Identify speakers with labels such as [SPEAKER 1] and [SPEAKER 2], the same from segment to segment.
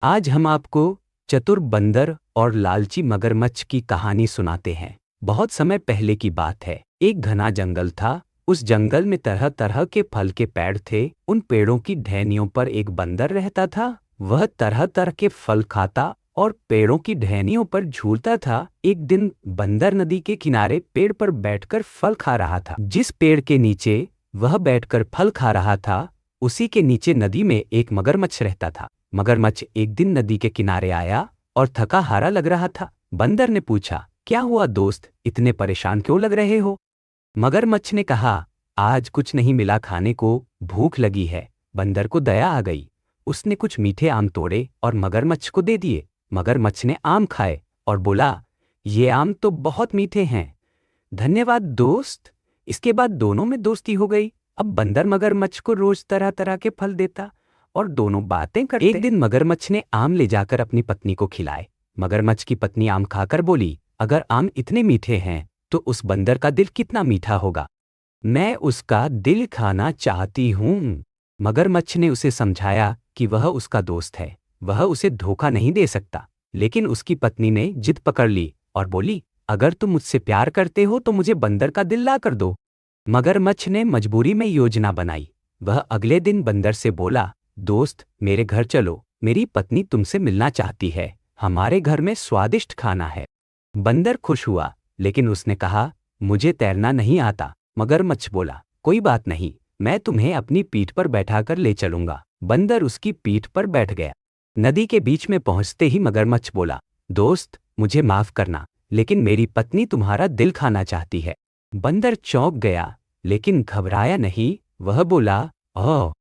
[SPEAKER 1] आज हम आपको चतुर बंदर और लालची मगरमच्छ की कहानी सुनाते हैं। बहुत समय पहले की बात है। एक घना जंगल था। उस जंगल में तरह तरह के फल के पेड़ थे। उन पेड़ों की टहनियों पर एक बंदर रहता था। वह तरह तरह के फल खाता और पेड़ों की टहनियों पर झूलता था। एक दिन बंदर नदी के किनारे पेड़ पर बैठकर फल खा रहा था। जिस पेड़ के नीचे वह बैठकर फल खा रहा था, उसी के नीचे नदी में एक मगरमच्छ रहता था। मगरमच्छ एक दिन नदी के किनारे आया और थका हारा लग रहा था। बंदर ने पूछा, क्या हुआ दोस्त, इतने परेशान क्यों लग रहे हो? मगरमच्छ ने कहा, आज कुछ नहीं मिला खाने को, भूख लगी है। बंदर को दया आ गई। उसने कुछ मीठे आम तोड़े और मगरमच्छ को दे दिए। मगरमच्छ ने आम खाए और बोला, ये आम तो बहुत मीठे हैं। धन्यवाद दोस्त। इसके बाद दोनों में दोस्ती हो गई। अब बंदर मगरमच्छ को रोज तरह तरह के फल देता और दोनों बातें करते। एक दिन मगरमच्छ ने आम ले जाकर अपनी पत्नी को खिलाए। मगरमच्छ की पत्नी आम खाकर बोली, अगर आम इतने मीठे हैं तो उस बंदर का दिल कितना मीठा होगा। मैं उसका दिल खाना चाहती हूँ। मगरमच्छ ने उसे समझाया कि वह उसका दोस्त है, वह उसे धोखा नहीं दे सकता। लेकिन उसकी पत्नी ने जिद पकड़ ली और बोली, अगर तुम मुझसे प्यार करते हो तो मुझे बंदर का दिल ला कर दो। मगरमच्छ ने मजबूरी में योजना बनाई। वह अगले दिन बंदर से बोला, दोस्त मेरे घर चलो, मेरी पत्नी तुमसे मिलना चाहती है, हमारे घर में स्वादिष्ट खाना है। बंदर खुश हुआ, लेकिन उसने कहा, मुझे तैरना नहीं आता। मगरमच्छ बोला, कोई बात नहीं, मैं तुम्हें अपनी पीठ पर बैठाकर ले चलूंगा। बंदर उसकी पीठ पर बैठ गया। नदी के बीच में पहुंचते ही मगरमच्छ बोला, दोस्त मुझे माफ करना, लेकिन मेरी पत्नी तुम्हारा दिल खाना चाहती है। बंदर चौंक गया, लेकिन घबराया नहीं। वह बोला, ओह,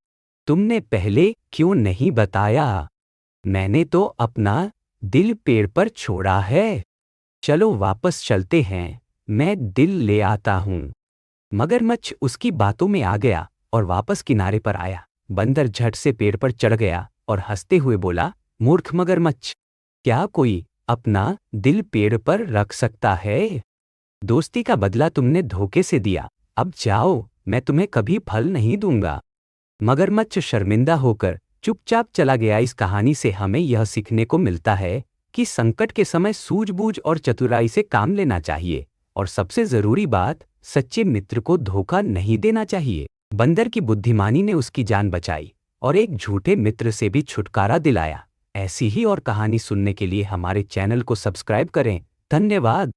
[SPEAKER 1] तुमने पहले क्यों नहीं बताया? मैंने तो अपना दिल पेड़ पर छोड़ा है। चलो वापस चलते हैं, मैं दिल ले आता हूँ। मगरमच्छ उसकी बातों में आ गया और वापस किनारे पर आया। बंदर झट से पेड़ पर चढ़ गया और हंसते हुए बोला, मूर्ख मगरमच्छ, क्या कोई अपना दिल पेड़ पर रख सकता है? दोस्ती का बदला तुमने धोखे से दिया। अब जाओ, मैं तुम्हें कभी फल नहीं दूंगा। मगरमच्छ शर्मिंदा होकर चुपचाप चला गया। इस कहानी से हमें यह सीखने को मिलता है कि संकट के समय सूझबूझ और चतुराई से काम लेना चाहिए, और सबसे जरूरी बात, सच्चे मित्र को धोखा नहीं देना चाहिए। बंदर की बुद्धिमानी ने उसकी जान बचाई और एक झूठे मित्र से भी छुटकारा दिलाया। ऐसी ही और कहानी सुनने के लिए हमारे चैनल को सब्सक्राइब करें। धन्यवाद।